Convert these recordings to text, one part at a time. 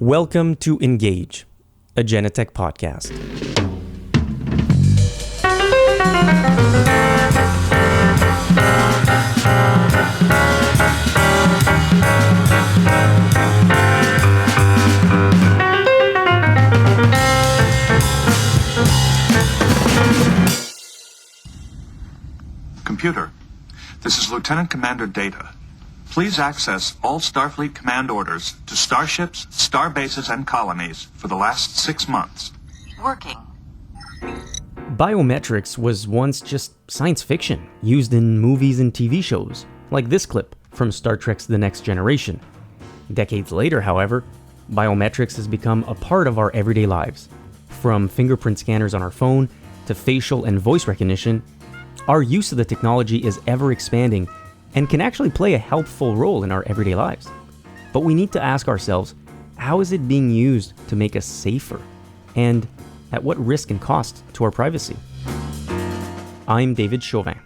Welcome to Engage, a Genetec podcast. Computer, this is Lieutenant Commander Data. Please access all Starfleet command orders to starships, star bases, and colonies for the last 6 months. Working. Biometrics was once just science fiction, used in movies and TV shows, like this clip from Star Trek's The Next Generation. Decades later, however, biometrics has become a part of our everyday lives. From fingerprint scanners on our phone to facial and voice recognition, our use of the technology is ever expanding and can actually play a helpful role in our everyday lives. But we need to ask ourselves, how is it being used to make us safer? And at what risk and cost to our privacy? I'm David Chauvin.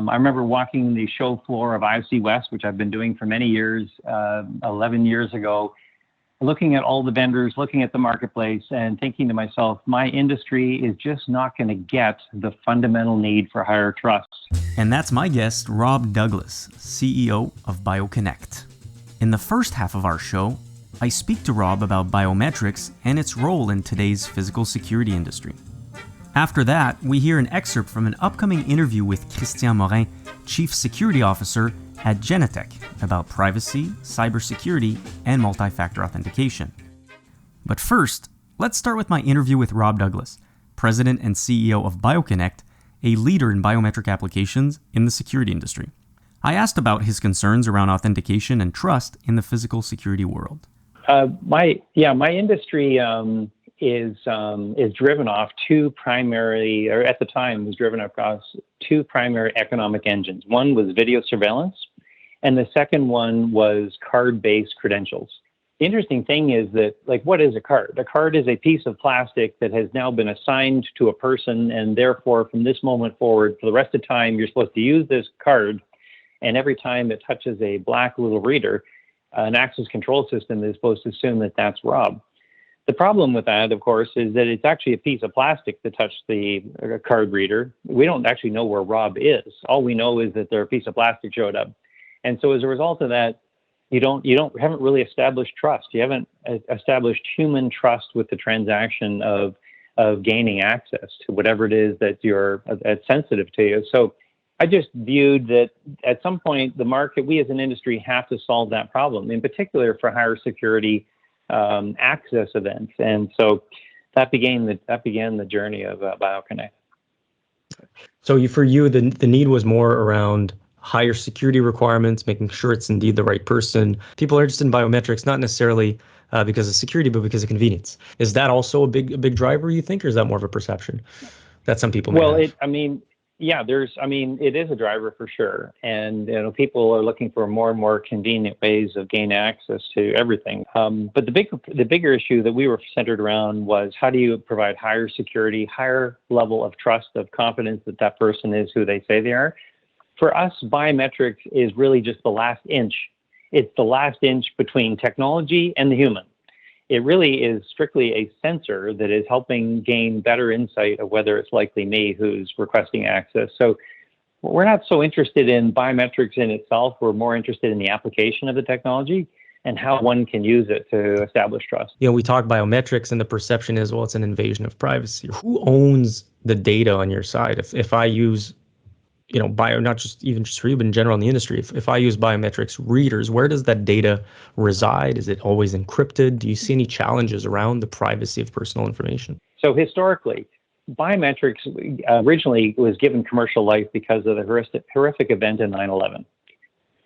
I remember walking the show floor of IFC West, which I've been doing for many years, 11 years ago, looking at all the vendors, looking at the marketplace, and thinking to myself, my industry is just not going to get the fundamental need for higher trust. And that's my guest, Rob Douglas, CEO of BioConnect. In the first half of our show, I speak to Rob about biometrics and its role in today's physical security industry. After that, we hear an excerpt from an upcoming interview with Christian Morin, Chief Security Officer at Genetec, about privacy, cybersecurity, and multifactor authentication. But first, let's start with my interview with Rob Douglas, President and CEO of BioConnect, a leader in biometric applications in the security industry. I asked about his concerns around authentication and trust in the physical security world. My industry is driven off two primary, or at the time was driven across two primary economic engines. One was video surveillance, and the second one was card-based credentials. The interesting thing is that, what is a card? A card is a piece of plastic that has now been assigned to a person, and therefore, from this moment forward, for the rest of the time, you're supposed to use this card, and every time it touches a black little reader, an access control system is supposed to assume that that's Rob. The problem with that, of course, is that it's actually a piece of plastic that touched the card reader. We don't actually know where Rob is. All we know is that a piece of plastic showed up. And so as a result of that, you haven't really established trust. You haven't established human trust with the transaction of gaining access to whatever it is that you're sensitive to you. So I just viewed that at some point, the market, we as an industry have to solve that problem, in particular for higher security access events. And so that began the journey of BioConnect. So for you, the need was more around higher security requirements, making sure it's indeed the right person. People are interested in biometrics, not necessarily because of security, but because of convenience. Is that also a big driver, you think, or is that more of a perception that some people may have? It is a driver for sure. And, people are looking for more and more convenient ways of gaining access to everything. But the bigger issue that we were centered around was, how do you provide higher security, higher level of trust, of confidence that that person is who they say they are? For us, biometrics is really just the last inch. It's the last inch between technology and the human. It really is strictly a sensor that is helping gain better insight of whether it's likely me who's requesting access. So we're not so interested in biometrics in itself. We're more interested in the application of the technology and how one can use it to establish trust. We talk biometrics and the perception is, well, it's an invasion of privacy. Who owns the data on your side? If I use not just for you, but in general in the industry, if I use biometrics readers, where does that data reside? Is it always encrypted? Do you see any challenges around the privacy of personal information? So historically, biometrics originally was given commercial life because of the horrific event in 9/11.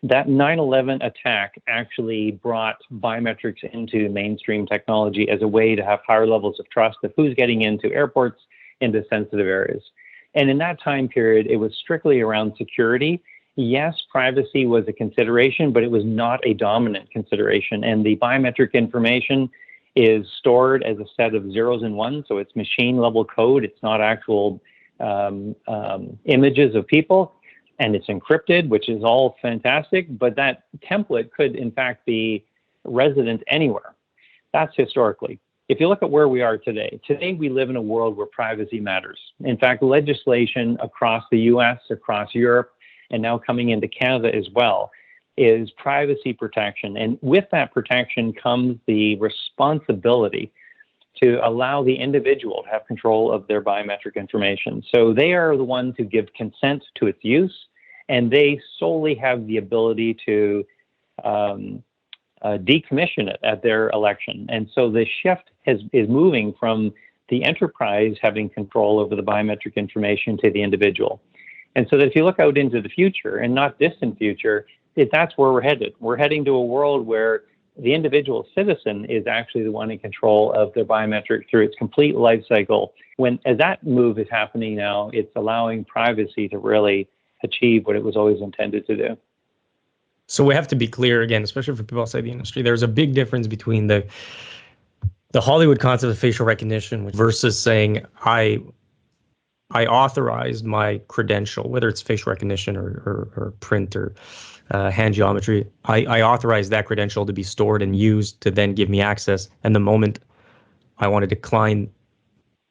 That 9/11 attack actually brought biometrics into mainstream technology as a way to have higher levels of trust of who's getting into airports, into sensitive areas. And in that time period, it was strictly around security. Yes, privacy was a consideration, but it was not a dominant consideration. And the biometric information is stored as a set of zeros and ones. So it's machine level code. It's not actual images of people, and it's encrypted, which is all fantastic. But that template could, in fact, be resident anywhere. That's historically. If you look at where we are today, we live in a world where privacy matters. In fact, legislation across the US, across Europe, and now coming into Canada as well, is privacy protection. And with that protection comes the responsibility to allow the individual to have control of their biometric information. So they are the ones who give consent to its use, and they solely have the ability to decommission it at their election. And so the shift is moving from the enterprise having control over the biometric information to the individual. And so that if you look out into the future, and not distant future, that's where we're headed. We're heading to a world where the individual citizen is actually the one in control of their biometric through its complete life cycle. As that move is happening now, it's allowing privacy to really achieve what it was always intended to do. So we have to be clear again, especially for people outside the industry. There's a big difference between the Hollywood concept of facial recognition versus saying I authorized my credential, whether it's facial recognition or print or hand geometry. I authorized that credential to be stored and used to then give me access. And the moment I want to decline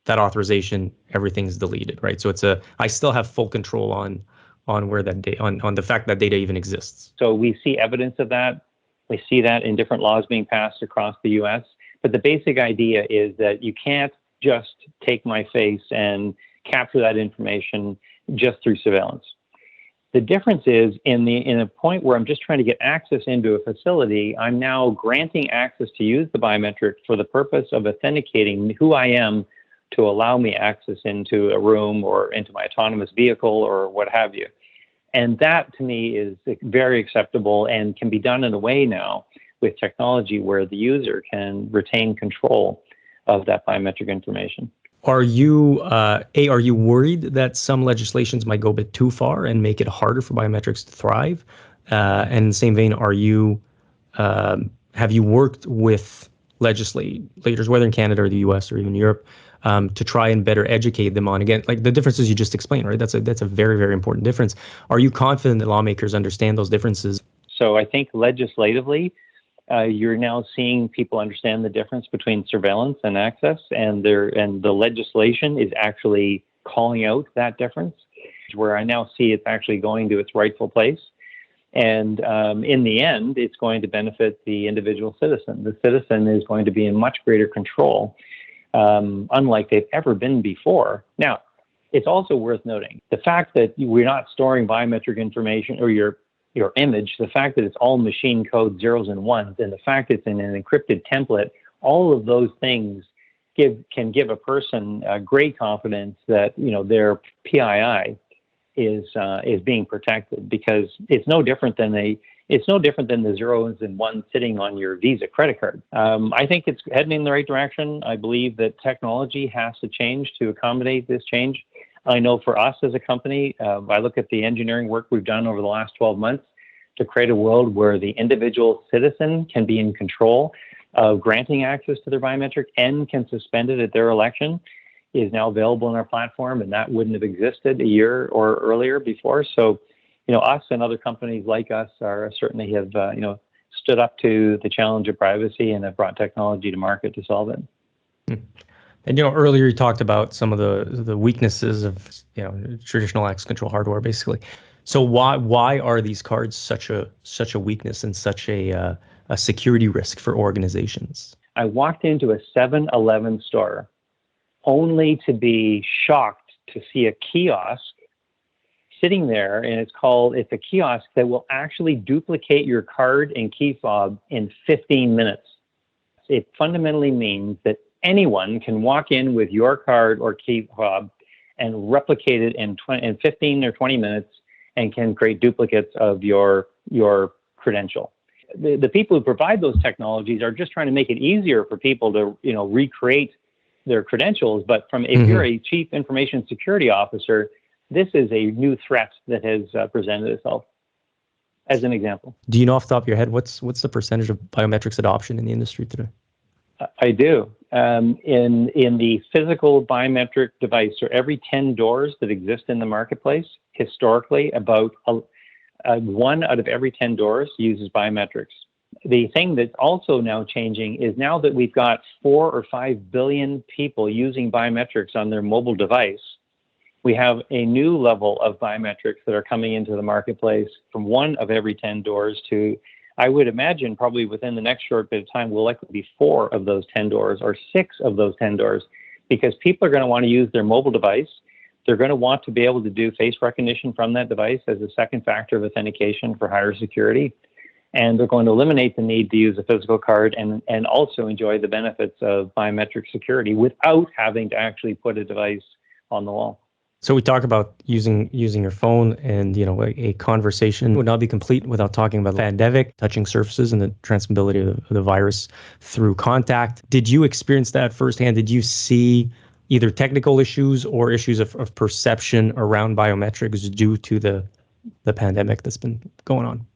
that authorization, everything's deleted, right? So I still have full control on where that data, on the fact that data even exists. So we see evidence of that. We see that in different laws being passed across the US. But the basic idea is that you can't just take my face and capture that information just through surveillance. The difference is in a point where I'm just trying to get access into a facility, I'm now granting access to use the biometric for the purpose of authenticating who I am to allow me access into a room or into my autonomous vehicle or what have you. And that to me is very acceptable and can be done in a way now with technology where the user can retain control of that biometric information. Are you worried that some legislations might go a bit too far and make it harder for biometrics to thrive? And in the same vein, have you worked with legislators, whether in Canada or the US or even Europe, to try and better educate them on, again, like the differences you just explained, right? That's a very, very important difference. Are you confident that lawmakers understand those differences? So I think legislatively, you're now seeing people understand the difference between surveillance and access, and the legislation is actually calling out that difference, where I now see it's actually going to its rightful place. And in the end, it's going to benefit the individual citizen. The citizen is going to be in much greater control, unlike they've ever been before. Now, it's also worth noting the fact that we're not storing biometric information or your image, the fact that it's all machine code zeros and ones, and the fact it's in an encrypted template, all of those things can give a person great confidence that their PII is being protected, because it's no different than the zeros and ones sitting on your Visa credit card. I think it's heading in the right direction. I believe that technology has to change to accommodate this change. I know for us as a company, I look at the engineering work we've done over the last 12 months to create a world where the individual citizen can be in control of granting access to their biometric and can suspend it at their election, is now available in our platform, and that wouldn't have existed a year or earlier before. So, us and other companies like us certainly have stood up to the challenge of privacy and have brought technology to market to solve it. And earlier you talked about some of the weaknesses of traditional access control hardware, basically. So why are these cards such a weakness and such a security risk for organizations? I walked into a 7-Eleven store only to be shocked to see a kiosk sitting there, and it's a kiosk that will actually duplicate your card and key fob in 15 minutes. It fundamentally means that anyone can walk in with your card or key fob and replicate it in 15 or 20 minutes and can create duplicates of your credential. The people who provide those technologies are just trying to make it easier for people to recreate their credentials. But if you're a chief information security officer, this is a new threat that has presented itself. As an example. Do you know off the top of your head what's the percentage of biometrics adoption in the industry today? I do. In the physical biometric device, so every 10 doors that exist in the marketplace, historically, about 1 out of every 10 doors uses biometrics. The thing that's also now changing is now that we've got 4 or 5 billion people using biometrics on their mobile device, we have a new level of biometrics that are coming into the marketplace from 1 of every 10 doors to, I would imagine, probably within the next short bit of time, will likely be 4 of those 10 doors or 6 of those 10 doors, because people are going to want to use their mobile device. They're going to want to be able to do face recognition from that device as a second factor of authentication for higher security. And they're going to eliminate the need to use a physical card and also enjoy the benefits of biometric security without having to actually put a device on the wall. So we talk about using your phone, and a conversation would not be complete without talking about the pandemic, touching surfaces, and the transmissibility of the virus through contact. Did you experience that firsthand? Did you see either technical issues or issues of perception around biometrics due to the pandemic that's been going on?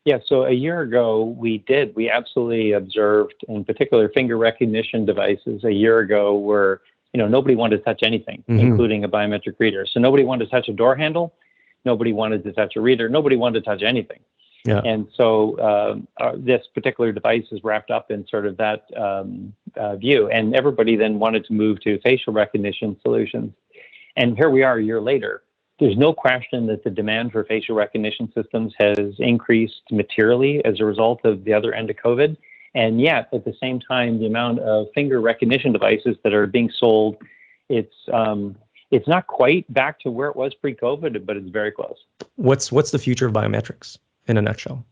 Yeah, so a year ago, we absolutely observed, in particular, finger recognition devices a year ago where nobody wanted to touch anything, including a biometric reader. So nobody wanted to touch a door handle. Nobody wanted to touch a reader. Nobody wanted to touch anything. Yeah. And so this particular device is wrapped up in sort of that view. And everybody then wanted to move to facial recognition solutions. And here we are a year later. There's no question that the demand for facial recognition systems has increased materially as a result of the other end of COVID. And yet, at the same time, the amount of finger recognition devices that are being sold, it's not quite back to where it was pre-COVID, but it's very close. What's the future of biometrics in a nutshell?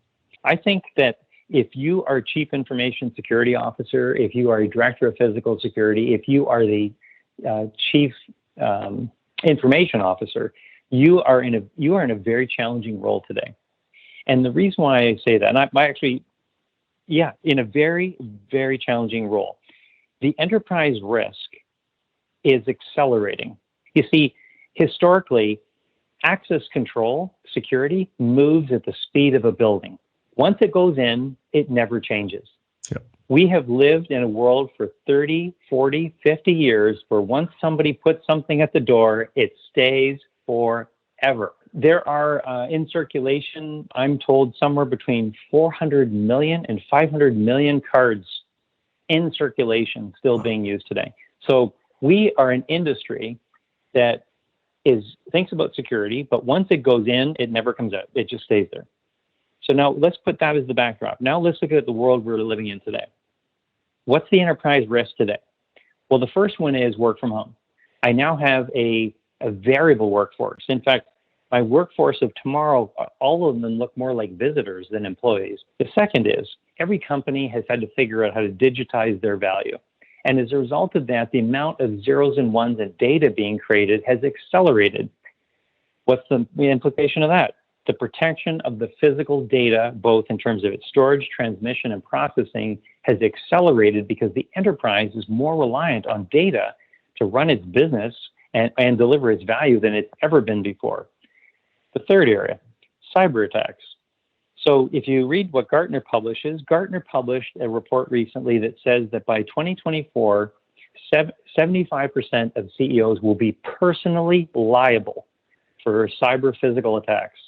I think that if you are Chief Information Security Officer, if you are a Director of Physical Security, if you are the Chief Information Officer, you are in a very challenging role today. And the reason why I say that, and I actually, in a very, very challenging role. The enterprise risk is accelerating. You see, historically, access control, security, moves at the speed of a building. Once it goes in, it never changes. Yep. We have lived in a world for 30, 40, 50 years where once somebody puts something at the door, it stays forever. There are in circulation, I'm told, somewhere between 400 million and 500 million cards in circulation still being used today. So we are an industry that thinks about security, but once it goes in, it never comes out. It just stays there. So now let's put that as the backdrop. Now let's look at the world we're living in today. What's the enterprise risk today? Well, the first one is work from home. I now have a variable workforce. In fact, my workforce of tomorrow, all of them look more like visitors than employees. The second is every company has had to figure out how to digitize their value. And as a result of that, the amount of zeros and ones and data being created has accelerated. What's the implication of that? The protection of the physical data, both in terms of its storage, transmission, and processing, has accelerated because the enterprise is more reliant on data to run its business and deliver its value than it's ever been before. The third area, cyber attacks. So if you read what Gartner publishes, Gartner published a report recently that says that by 2024, 75% of CEOs will be personally liable for cyber physical attacks.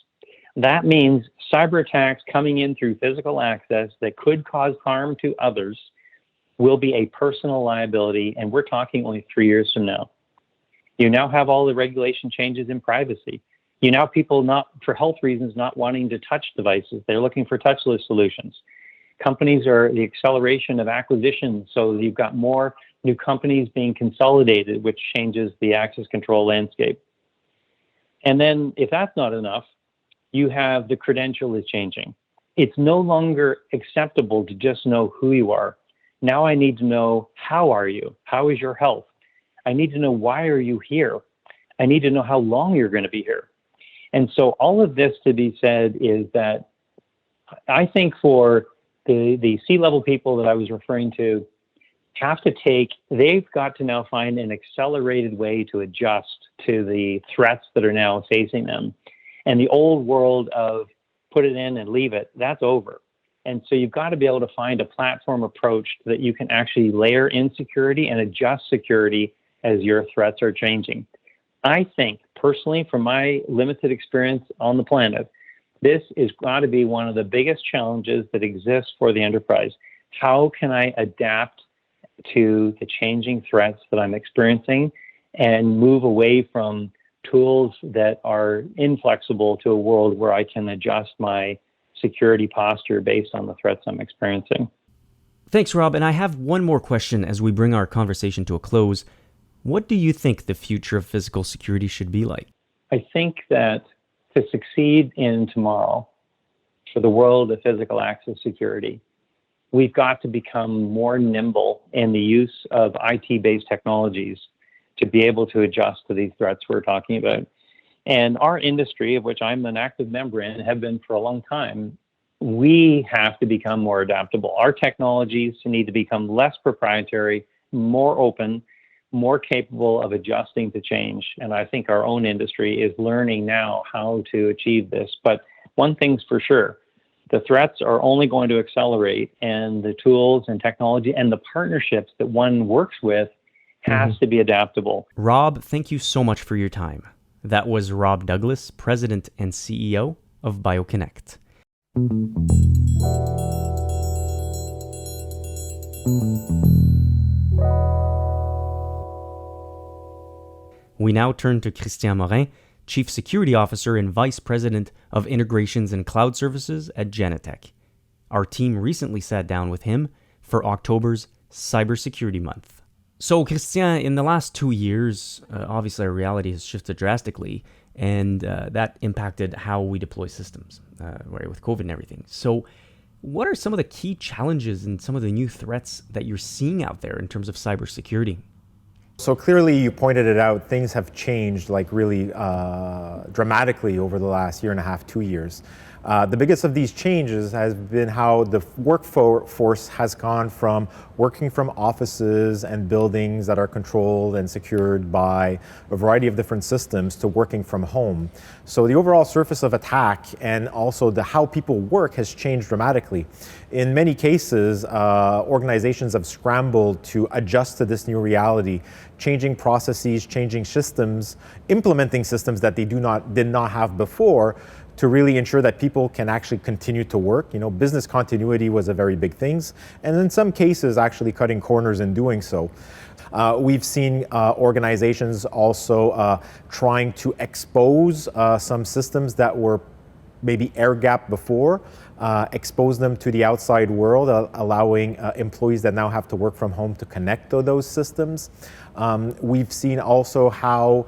That means cyber attacks coming in through physical access that could cause harm to others will be a personal liability, and we're talking only 3 years from now. You now have all the regulation changes in privacy. You now people not, for health reasons, not wanting to touch devices. They're looking for touchless solutions. Companies are the acceleration of acquisitions, so you've got more new companies being consolidated, which changes the access control landscape. And then if that's not enough, you have the credential is changing. It's no longer acceptable to just know who you are. Now I need to know, how are you? How is your health? I need to know, why are you here? I need to know how long you're going to be here. And so all of this to be said is that I think for the C-level people that I was referring to they've got to now find an accelerated way to adjust to the threats that are now facing them. And the old world of put it in and leave it, that's over. And so you've got to be able to find a platform approach that you can actually layer in security and adjust security as your threats are changing. I think personally, from my limited experience on the planet, this is got to be one of the biggest challenges that exists for the enterprise. How can I adapt to the changing threats that I'm experiencing and move away from tools that are inflexible to a world where I can adjust my security posture based on the threats I'm experiencing? Thanks, Rob. And I have one more question as we bring our conversation to a close. What do you think the future of physical security should be like? I think that to succeed in tomorrow, for the world of physical access security, we've got to become more nimble in the use of IT-based technologies to be able to adjust to these threats we're talking about. And our industry, of which I'm an active member in, have been for a long time, we have to become more adaptable. Our technologies need to become less proprietary, more open, more capable of adjusting to change. And I think our own industry is learning now how to achieve this. But one thing's for sure, the threats are only going to accelerate, and the tools and technology and the partnerships that one works with has to be adaptable. Rob, thank you so much for your time. That was Rob Douglas, President and CEO of BioConnect. We now turn to Christian Morin, Chief Security Officer and Vice President of Integrations and Cloud Services at Genetec. Our team recently sat down with him for October's Cybersecurity Month. So, Christian, in the last 2 years, obviously our reality has shifted drastically, and that impacted how we deploy systems, right, with COVID and everything. So, what are some of the key challenges and some of the new threats that you're seeing out there in terms of cybersecurity? So clearly, you pointed it out, things have changed like really dramatically over the last year and a half, 2 years. The biggest of these changes has been how the workforce has gone from working from offices and buildings that are controlled and secured by a variety of different systems to working from home. So the overall surface of attack and also how people work has changed dramatically. In many cases, organizations have scrambled to adjust to this new reality, changing processes, changing systems, implementing systems that they did not have before, to really ensure that people can actually continue to work. You know, business continuity was a very big thing, and in some cases actually cutting corners in doing so. We've seen organizations also trying to expose some systems that were maybe air-gapped before, expose them to the outside world, allowing employees that now have to work from home to connect to those systems. We've seen also how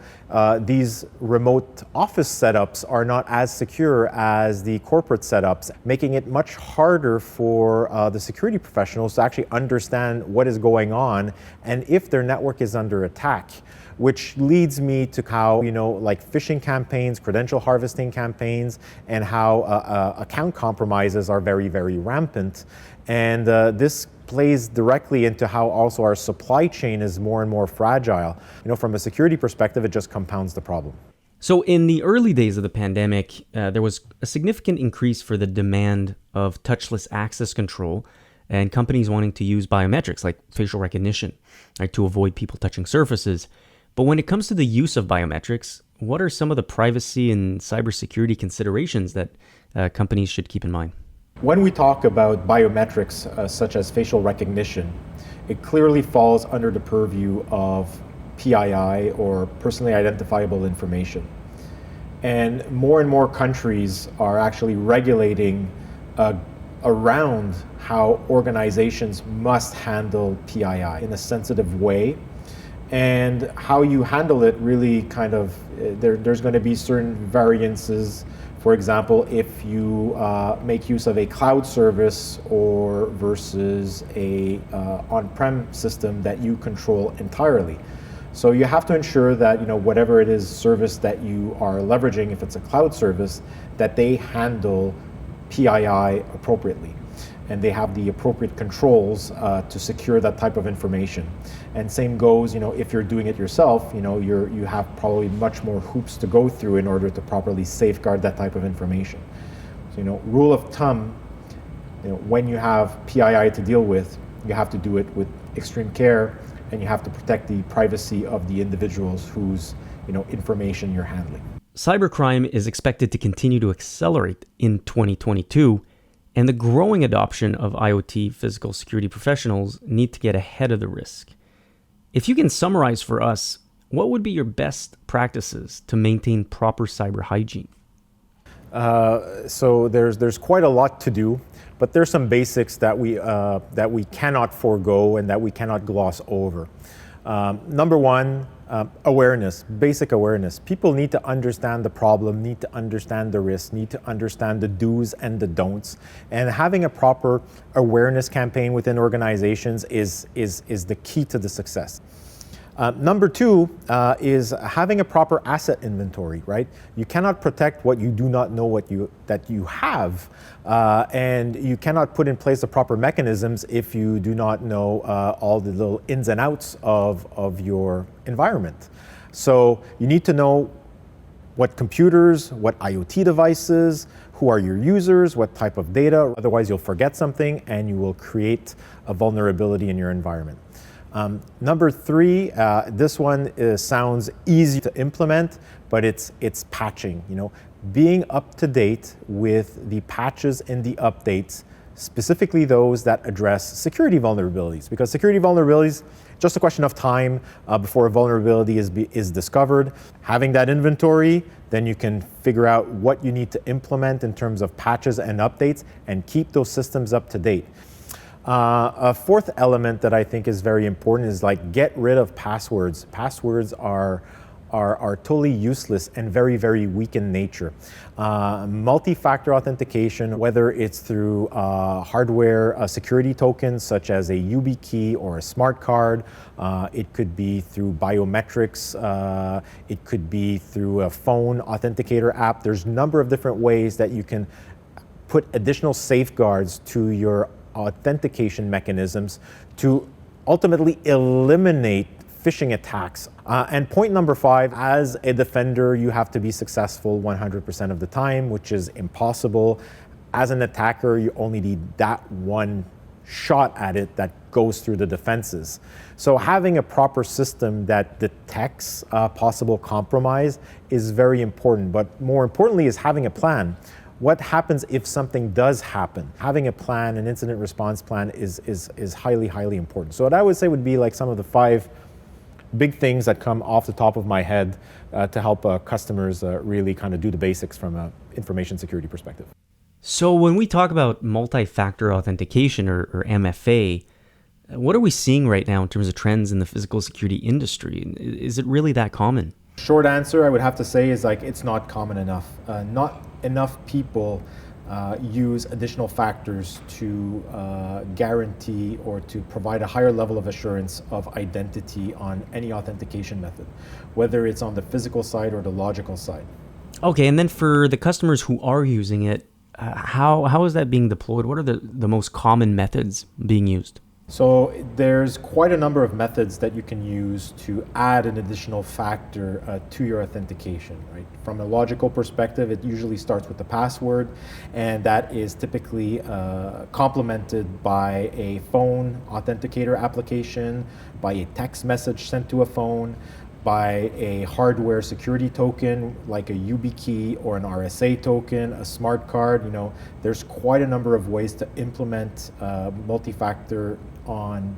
these remote office setups are not as secure as the corporate setups, making it much harder for the security professionals to actually understand what is going on and if their network is under attack. Which leads me to how, like phishing campaigns, credential harvesting campaigns, and how account compromises are very, very rampant. And this plays directly into how also our supply chain is more and more fragile. From a security perspective, it just compounds the problem. So in the early days of the pandemic, there was a significant increase for the demand of touchless access control and companies wanting to use biometrics like facial recognition, right, to avoid people touching surfaces. But when it comes to the use of biometrics, what are some of the privacy and cybersecurity considerations that companies should keep in mind? When we talk about biometrics, such as facial recognition, it clearly falls under the purview of PII, or personally identifiable information. And more countries are actually regulating around how organizations must handle PII in a sensitive way. And how you handle it really there's going to be certain variances. For example, if you make use of a cloud service or versus a on-prem system that you control entirely. So you have to ensure that whatever it is service that you are leveraging, if it's a cloud service, that they handle PII appropriately. And they have the appropriate controls to secure that type of information. And same goes, if you're doing it yourself, you have probably much more hoops to go through in order to properly safeguard that type of information. So, rule of thumb, when you have PII to deal with, you have to do it with extreme care, and you have to protect the privacy of the individuals whose information you're handling. Cybercrime is expected to continue to accelerate in 2022, and the growing adoption of IoT physical security professionals need to get ahead of the risk. If you can summarize for us, what would be your best practices to maintain proper cyber hygiene? So there's quite a lot to do, but there's some basics that we cannot forego and that we cannot gloss over. Number one, awareness, basic awareness. People need to understand the problem, need to understand the risk, need to understand the do's and the don'ts. And having a proper awareness campaign within organizations is the key to the success. Number two is having a proper asset inventory, right? You cannot protect what you do not know that you have, and you cannot put in place the proper mechanisms if you do not know all the little ins and outs of your environment. So you need to know what computers, what IoT devices, who are your users, what type of data, otherwise you'll forget something and you will create a vulnerability in your environment. Number three, this one sounds easy to implement, but it's patching. Being up to date with the patches and the updates, specifically those that address security vulnerabilities, because security vulnerabilities, just a question of time before a vulnerability is discovered. Having that inventory, then you can figure out what you need to implement in terms of patches and updates and keep those systems up to date. A fourth element that I think is very important is get rid of passwords. Passwords are totally useless and very, very weak in nature. Multi-factor authentication, whether it's through hardware security tokens such as a YubiKey or a smart card, it could be through biometrics, it could be through a phone authenticator app. There's a number of different ways that you can put additional safeguards to your authentication mechanisms to ultimately eliminate phishing attacks. And point number five, as a defender, you have to be successful 100% of the time, which is impossible. As an attacker, you only need that one shot at it that goes through the defenses. So having a proper system that detects possible compromise is very important, but more importantly is having a plan. What happens if something does happen? Having a plan, an incident response plan is highly, highly important. So what I would say would be some of the 5 big things that come off the top of my head to help customers really kind of do the basics from an information security perspective. So when we talk about multi-factor authentication or MFA, what are we seeing right now in terms of trends in the physical security industry? Is it really that common? Short answer I would have to say is it's not common enough. Not enough people use additional factors to guarantee or to provide a higher level of assurance of identity on any authentication method, whether it's on the physical side or the logical side. Okay, and then for the customers who are using it, how is that being deployed? What are the most common methods being used? So there's quite a number of methods that you can use to add an additional factor to your authentication, right? From a logical perspective, it usually starts with the password, and that is typically complemented by a phone authenticator application, by a text message sent to a phone, by a hardware security token like a YubiKey or an RSA token, a smart card. There's quite a number of ways to implement multi-factor on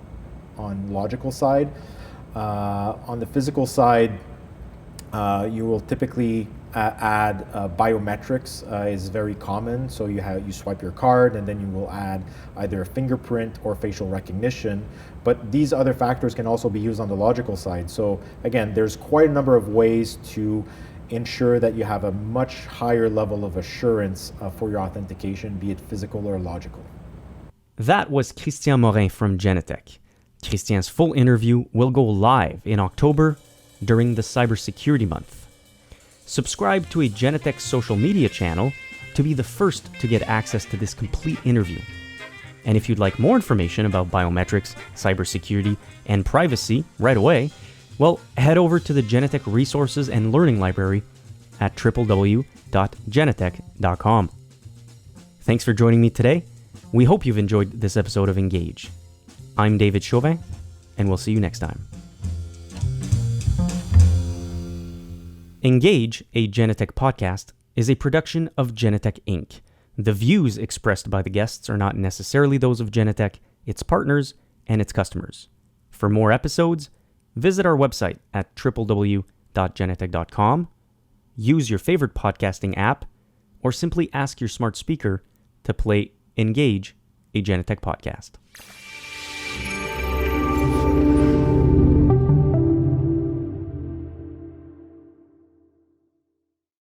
logical side. On the physical side, you will typically add biometrics is very common. So you swipe your card and then you will add either a fingerprint or facial recognition. But these other factors can also be used on the logical side. So again, there's quite a number of ways to ensure that you have a much higher level of assurance for your authentication, be it physical or logical. That was Christian Morin from Genetec. Christian's full interview will go live in October during the Cybersecurity Month. Subscribe to a Genetec social media channel to be the first to get access to this complete interview. And if you'd like more information about biometrics, cybersecurity, and privacy right away, well, head over to the Genetec Resources and Learning Library at www.genetec.com. Thanks for joining me today. We hope you've enjoyed this episode of Engage. I'm David Chauvin, and we'll see you next time. Engage, a Genetec podcast, is a production of Genetec Inc. The views expressed by the guests are not necessarily those of Genetec, its partners, and its customers. For more episodes, visit our website at www.genetec.com, use your favorite podcasting app, or simply ask your smart speaker to play Engage, a Genetec podcast.